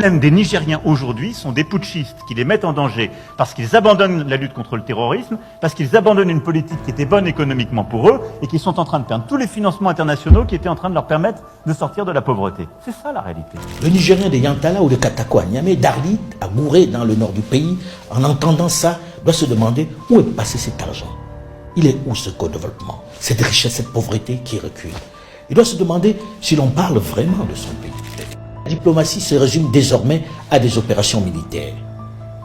problème des Nigériens aujourd'hui sont des putschistes qui les mettent en danger parce qu'ils abandonnent la lutte contre le terrorisme, parce qu'ils abandonnent une politique qui était bonne économiquement pour eux et qui sont en train de perdre tous les financements internationaux qui étaient en train de leur permettre de sortir de la pauvreté. C'est ça la réalité. Le Nigérien de Yantala ou de Katako à Niamey, d'Arlit, à Gouré, dans le nord du pays, en entendant ça, doit se demander où est passé cet argent. Il est où ce co-développement, cette richesse, cette pauvreté qui recule. Il doit se demander si l'on parle vraiment de son pays. La diplomatie se résume désormais à des opérations militaires.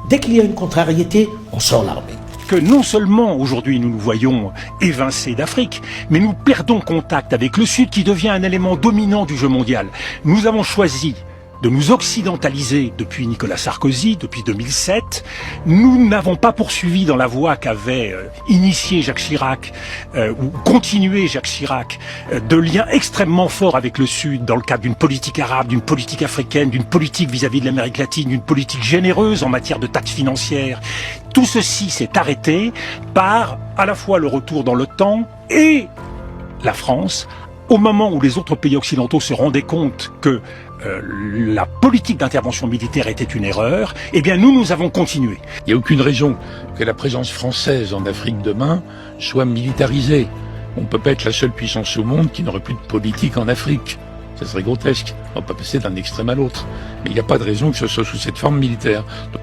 Dès qu'il y a une contrariété, on sort l'armée. Que non seulement aujourd'hui nous nous voyons évincés d'Afrique, mais nous perdons contact avec le Sud qui devient un élément dominant du jeu mondial. Nous avons choisi de nous occidentaliser depuis Nicolas Sarkozy, depuis 2007. Nous n'avons pas poursuivi dans la voie qu'avait initié Jacques Chirac, ou continué Jacques Chirac, de liens extrêmement forts avec le Sud dans le cadre d'une politique arabe, d'une politique africaine, d'une politique vis-à-vis de l'Amérique latine, d'une politique généreuse en matière de taxes financières. Tout ceci s'est arrêté par à la fois le retour dans l'OTAN et la France, au moment où les autres pays occidentaux se rendaient compte que la politique d'intervention militaire était une erreur, eh bien nous avons continué. Il n'y a aucune raison que la présence française en Afrique demain soit militarisée. On ne peut pas être la seule puissance au monde qui n'aurait plus de politique en Afrique. Ça serait grotesque. On ne peut pas passer d'un extrême à l'autre. Mais il n'y a pas de raison que ce soit sous cette forme militaire. Donc,